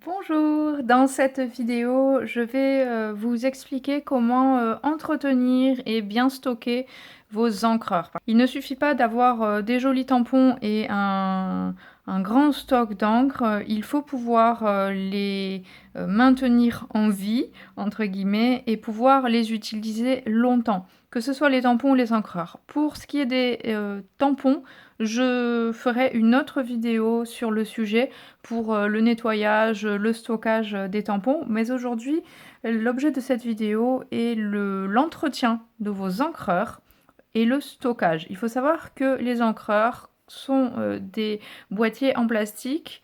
Bonjour, dans cette vidéo, je vais vous expliquer comment entretenir et bien stocker vos encreurs. Il ne suffit pas d'avoir des jolis tampons et un grand stock d'encre, il faut pouvoir les maintenir en vie, entre guillemets, et pouvoir les utiliser longtemps, que ce soit les tampons ou les encreurs. Pour ce qui est des tampons, je ferai une autre vidéo sur le sujet pour le nettoyage, le stockage des tampons. Mais aujourd'hui, l'objet de cette vidéo est l'entretien de vos encreurs et le stockage. Il faut savoir que les encreurs sont des boîtiers en plastique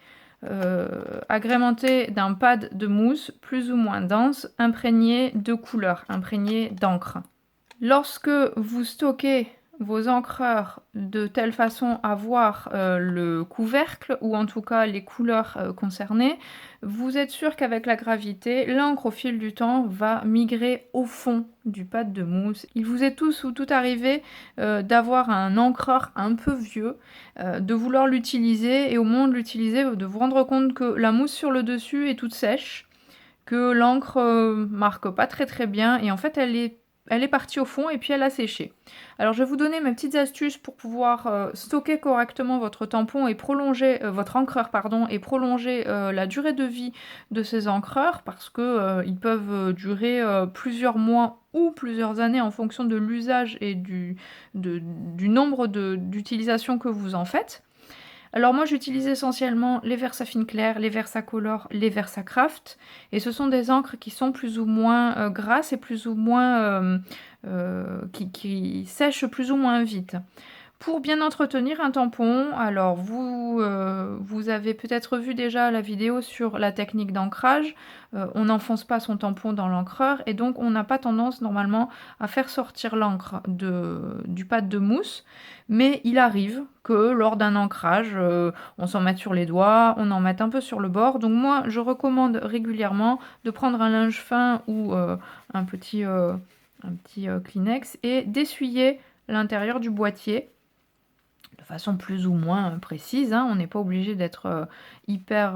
agrémentés d'un pad de mousse plus ou moins dense, imprégné de couleur, imprégné d'encre. Lorsque vous stockez vos encreurs de telle façon à voir le couvercle, ou en tout cas les couleurs concernées, vous êtes sûr qu'avec la gravité, l'encre au fil du temps va migrer au fond du pad de mousse. Il vous est tous ou tout arrivé d'avoir un encreur un peu vieux, de vouloir l'utiliser et au moment de l'utiliser, de vous rendre compte que la mousse sur le dessus est toute sèche, que l'encre marque pas très bien et en fait elle est partie au fond et puis elle a séché. Alors je vais vous donner mes petites astuces pour pouvoir stocker correctement votre tampon et prolonger votre encreur pardon et prolonger la durée de vie de ces encreurs parce que ils peuvent durer plusieurs mois ou plusieurs années en fonction de l'usage et du nombre d'utilisations que vous en faites. Alors moi j'utilise essentiellement les Versafine Clair, les Versacolor, les Versacraft et ce sont des encres qui sont plus ou moins grasses et plus ou moins qui sèchent plus ou moins vite. Pour bien entretenir un tampon, alors vous avez peut-être vu déjà la vidéo sur la technique d'ancrage. On n'enfonce pas son tampon dans l'encreur et donc on n'a pas tendance normalement à faire sortir l'encre du pad de mousse. Mais il arrive que lors d'un ancrage, on s'en mette sur les doigts, on en mette un peu sur le bord. Donc moi, je recommande régulièrement de prendre un linge fin ou un petit Kleenex et d'essuyer l'intérieur du boîtier de façon plus ou moins précise, hein. On n'est pas obligé d'être hyper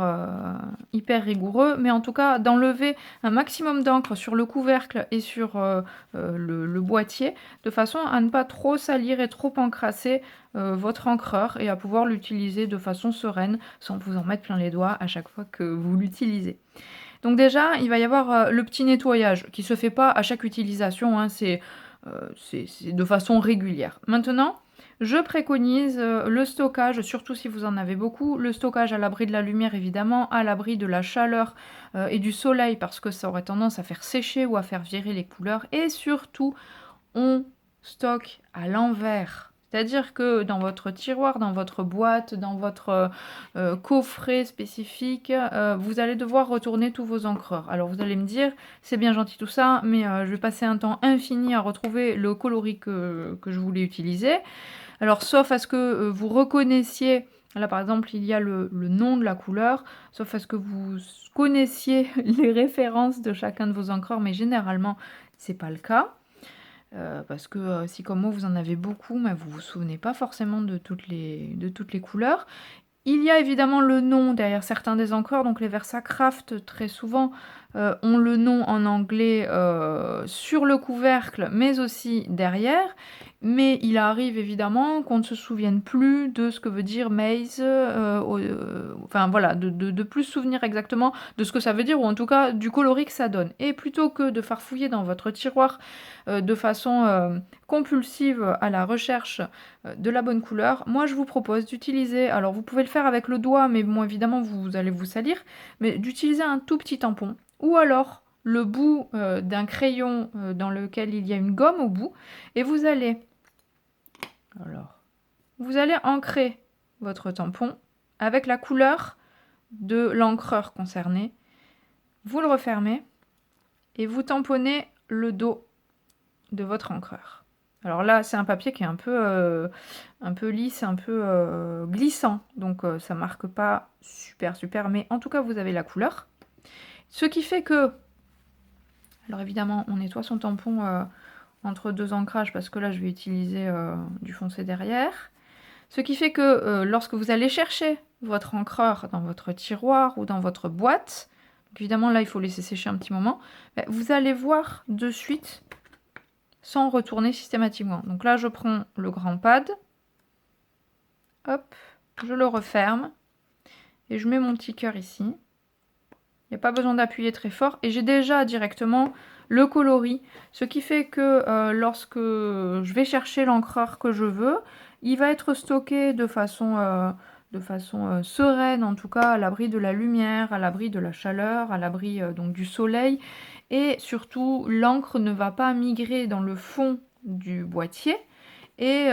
rigoureux, mais en tout cas d'enlever un maximum d'encre sur le couvercle et sur le boîtier, de façon à ne pas trop salir et trop encrasser votre encreur et à pouvoir l'utiliser de façon sereine, sans vous en mettre plein les doigts à chaque fois que vous l'utilisez. Donc déjà, il va y avoir le petit nettoyage qui se fait pas à chaque utilisation, hein, c'est de façon régulière. Maintenant, je préconise le stockage, surtout si vous en avez beaucoup, le stockage à l'abri de la lumière évidemment, à l'abri de la chaleur et du soleil parce que ça aurait tendance à faire sécher ou à faire virer les couleurs. Et surtout, on stocke à l'envers. C'est-à-dire que dans votre tiroir, dans votre boîte, dans votre coffret spécifique, vous allez devoir retourner tous vos encreurs. Alors vous allez me dire, c'est bien gentil tout ça, mais je vais passer un temps infini à retrouver le coloris que je voulais utiliser. Alors sauf à ce que vous reconnaissiez, là par exemple il y a le nom de la couleur, sauf à ce que vous connaissiez les références de chacun de vos encreurs, mais généralement c'est pas le cas. Parce que si comme moi vous en avez beaucoup, mais vous vous souvenez pas forcément de toutes les couleurs. Il y a évidemment le nom derrière certains des encreurs, donc les Versacraft très souvent ont le nom en anglais sur le couvercle, mais aussi derrière. Mais il arrive évidemment qu'on ne se souvienne plus de ce que veut dire maize, enfin voilà, de plus se souvenir exactement de ce que ça veut dire, ou en tout cas du coloris que ça donne. Et plutôt que de farfouiller dans votre tiroir de façon compulsive à la recherche de la bonne couleur, moi je vous propose d'utiliser, alors vous pouvez le faire avec le doigt, mais bon évidemment vous allez vous salir, mais d'utiliser un tout petit tampon, ou alors le bout d'un crayon dans lequel il y a une gomme au bout, et vous allez ancrer votre tampon avec la couleur de l'encreur concerné. Vous le refermez et vous tamponnez le dos de votre encreur. Alors là, c'est un papier qui est un peu lisse, un peu glissant, donc ça marque pas super, mais en tout cas, vous avez la couleur. Ce qui fait que, alors évidemment, on nettoie son tampon entre deux ancrages, parce que là, je vais utiliser du foncé derrière. Ce qui fait que lorsque vous allez chercher votre encreur dans votre tiroir ou dans votre boîte, donc évidemment là il faut laisser sécher un petit moment, vous allez voir de suite sans retourner systématiquement. Donc là je prends le grand pad, hop, je le referme et je mets mon petit cœur ici. Il n'y a pas besoin d'appuyer très fort et j'ai déjà directement le coloris, ce qui fait que lorsque je vais chercher l'encreur que je veux, il va être stocké de façon sereine, en tout cas à l'abri de la lumière, à l'abri de la chaleur, à l'abri donc du soleil, et surtout l'encre ne va pas migrer dans le fond du boîtier et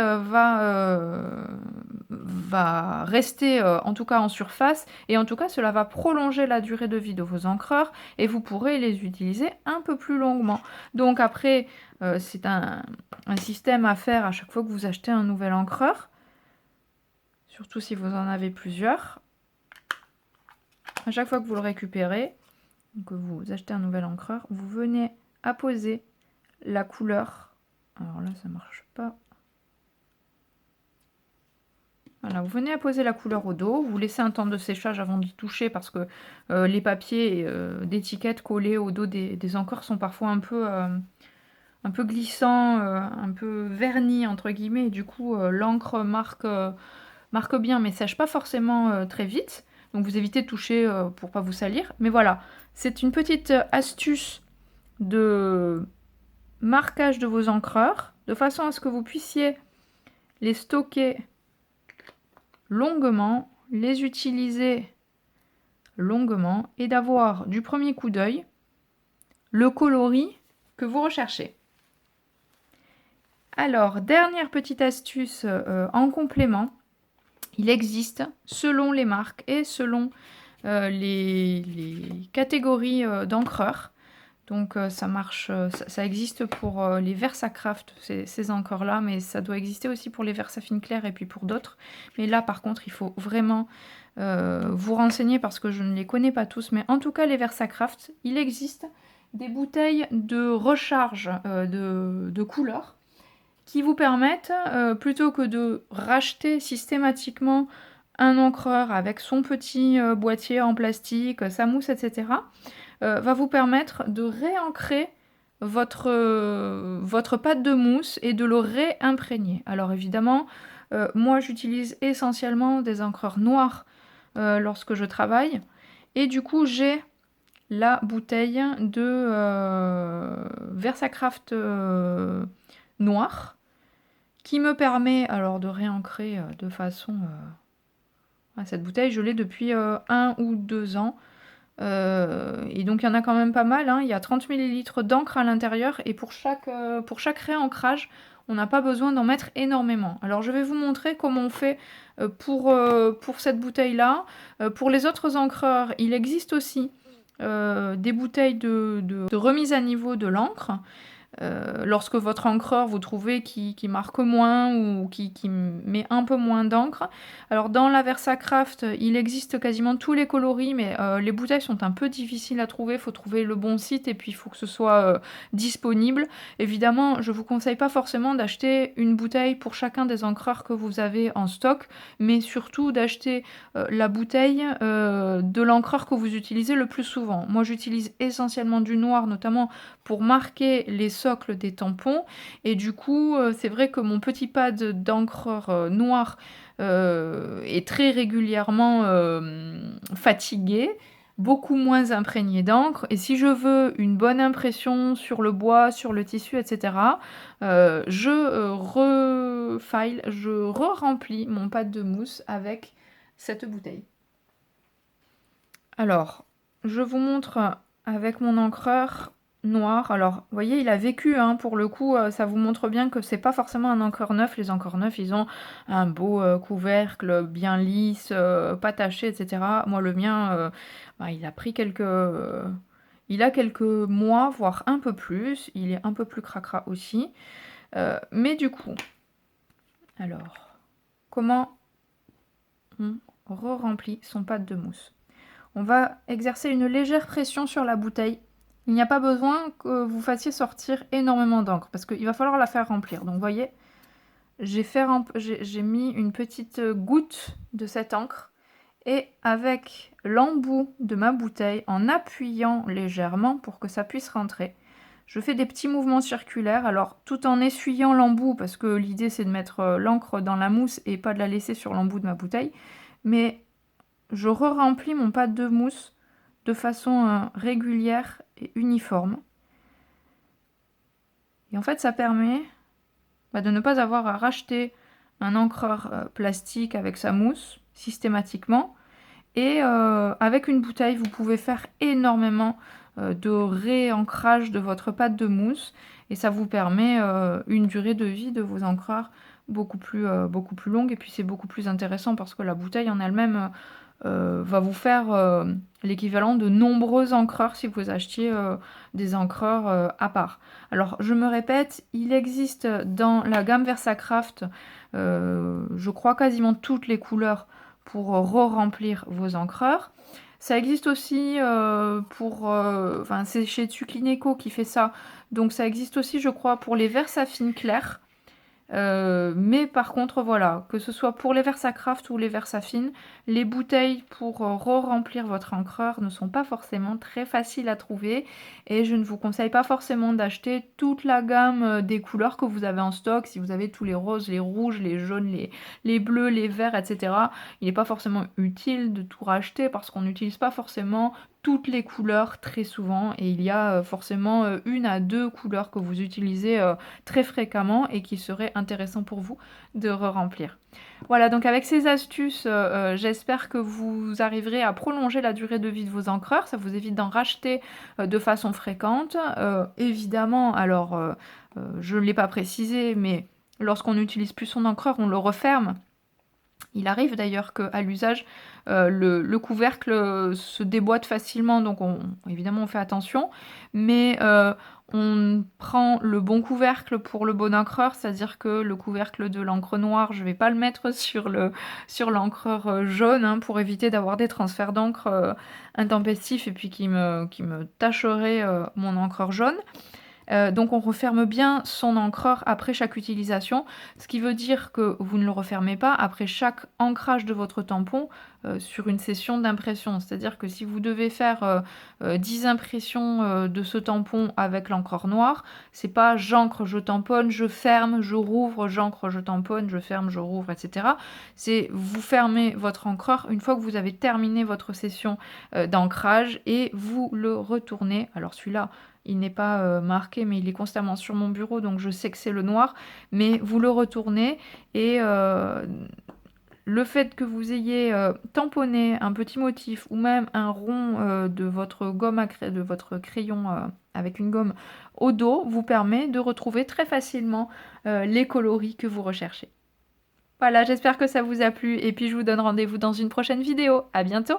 va rester en tout cas en surface, et en tout cas cela va prolonger la durée de vie de vos encreurs et vous pourrez les utiliser un peu plus longuement. Donc après c'est un système à faire à chaque fois que vous achetez un nouvel encreur, surtout si vous en avez plusieurs. À chaque fois que vous le récupérez, que vous achetez un nouvel encreur, vous venez apposer la couleur. Alors là ça marche pas. Voilà, vous venez apposer la couleur au dos, vous laissez un temps de séchage avant d'y toucher parce que les papiers d'étiquette collés au dos des encreurs sont parfois un peu glissants, un peu vernis entre guillemets, et du coup l'encre marque bien mais sèche pas forcément très vite, donc vous évitez de toucher pour pas vous salir. Mais voilà, c'est une petite astuce de marquage de vos encreurs, de façon à ce que vous puissiez les stocker longuement, les utiliser longuement et d'avoir du premier coup d'œil le coloris que vous recherchez. Alors, dernière petite astuce en complément, il existe selon les marques et selon les catégories d'encreurs. Donc ça marche, ça existe pour les Versacraft, ces encreurs-là, mais ça doit exister aussi pour les Versafine Clair et puis pour d'autres. Mais là, par contre, il faut vraiment vous renseigner parce que je ne les connais pas tous. Mais en tout cas, les Versacraft, il existe des bouteilles de recharge de couleurs qui vous permettent, plutôt que de racheter systématiquement un encreur avec son petit boîtier en plastique, sa mousse, etc., va vous permettre de réancrer votre pâte de mousse et de le réimprégner. Alors évidemment, moi j'utilise essentiellement des encreurs noirs lorsque je travaille, et du coup j'ai la bouteille de Versacraft noir qui me permet alors de réancrer de façon... cette bouteille je l'ai depuis 1 ou 2 ans. Et donc il y en a quand même pas mal, hein. Il y a 30 ml d'encre à l'intérieur et pour chaque réancrage, on n'a pas besoin d'en mettre énormément. Alors je vais vous montrer comment on fait pour cette bouteille-là. Pour les autres encreurs, il existe aussi des bouteilles de remise à niveau de l'encre. Lorsque votre encreur, vous trouvez qui marque moins ou qui met un peu moins d'encre. Alors dans la Versacraft, il existe quasiment tous les coloris, mais les bouteilles sont un peu difficiles à trouver. Il faut trouver le bon site et puis il faut que ce soit disponible. Évidemment, je ne vous conseille pas forcément d'acheter une bouteille pour chacun des encreurs que vous avez en stock, mais surtout d'acheter la bouteille de l'encreur que vous utilisez le plus souvent. Moi, j'utilise essentiellement du noir, notamment pour marquer les socles des tampons, et du coup c'est vrai que mon petit pad d'encreur noir est très régulièrement fatigué, beaucoup moins imprégné d'encre, et si je veux une bonne impression sur le bois, sur le tissu, etc., je re-remplis mon pad de mousse avec cette bouteille. Alors, je vous montre avec mon encreur noir. Alors, vous voyez, il a vécu, hein, pour le coup, ça vous montre bien que c'est pas forcément un encreur neuf. Les encreurs neufs, ils ont un beau couvercle bien lisse, pas taché, etc. Moi, le mien, il a pris il a quelques mois, voire un peu plus. Il est un peu plus cracra aussi. Mais du coup, alors, comment on re-remplit son pad de mousse? On va exercer une légère pression sur la bouteille. Il n'y a pas besoin que vous fassiez sortir énormément d'encre parce qu'il va falloir la faire remplir. Donc vous voyez, j'ai mis une petite goutte de cette encre Et avec l'embout de ma bouteille, en appuyant légèrement pour que ça puisse rentrer, je fais des petits mouvements circulaires, alors tout en essuyant l'embout, parce que l'idée c'est de mettre l'encre dans la mousse et pas de la laisser sur l'embout de ma bouteille, mais je re-remplis mon pad de mousse de façon régulière et uniforme. Et en fait ça permet de ne pas avoir à racheter un encreur plastique avec sa mousse systématiquement. Et avec une bouteille, vous pouvez faire énormément de réancrage de votre pâte de mousse et ça vous permet une durée de vie de vos encreurs beaucoup plus longue. Et puis c'est beaucoup plus intéressant parce que la bouteille en elle-même va vous faire l'équivalent de nombreux encreurs si vous achetiez des encreurs à part. Alors je me répète, il existe dans la gamme Versacraft, je crois quasiment toutes les couleurs pour re-remplir vos encreurs. Ça existe aussi c'est chez Tuclineco qui fait ça, donc ça existe aussi je crois pour les Versafine clairs. Mais par contre voilà, que ce soit pour les Versacraft ou les Versafine, les bouteilles pour re-remplir votre encreur ne sont pas forcément très faciles à trouver et je ne vous conseille pas forcément d'acheter toute la gamme des couleurs que vous avez en stock. Si vous avez tous les roses, les rouges, les jaunes, les bleus, les verts, etc. Il n'est pas forcément utile de tout racheter parce qu'on n'utilise pas forcément toutes les couleurs très souvent et il y a forcément une à deux couleurs que vous utilisez très fréquemment et qui serait intéressant pour vous de re-remplir. Voilà, donc avec ces astuces, j'espère que vous arriverez à prolonger la durée de vie de vos encreurs. Ça vous évite d'en racheter de façon fréquente. Évidemment, alors je ne l'ai pas précisé, mais lorsqu'on n'utilise plus son encreur, on le referme. Il arrive d'ailleurs qu'à l'usage, le couvercle se déboîte facilement, donc évidemment on fait attention, mais on prend le bon couvercle pour le bon encreur, c'est-à-dire que le couvercle de l'encre noire, je ne vais pas le mettre sur l'encreur jaune pour éviter d'avoir des transferts d'encre intempestifs et puis qui me tacheraient mon encreur jaune. Donc on referme bien son encreur après chaque utilisation, ce qui veut dire que vous ne le refermez pas après chaque ancrage de votre tampon sur une session d'impression. C'est-à-dire que si vous devez faire 10 impressions de ce tampon avec l'encreur noire, c'est pas j'encre, je tamponne, je ferme, je rouvre, j'encre, je tamponne, je ferme, je rouvre, etc. C'est vous fermez votre encreur une fois que vous avez terminé votre session d'ancrage et vous le retournez. Alors celui-là, il n'est pas marqué, mais il est constamment sur mon bureau, donc je sais que c'est le noir. Mais vous le retournez et le fait que vous ayez tamponné un petit motif ou même un rond de votre gomme de votre crayon avec une gomme au dos vous permet de retrouver très facilement les coloris que vous recherchez. Voilà, j'espère que ça vous a plu et puis je vous donne rendez-vous dans une prochaine vidéo. À bientôt!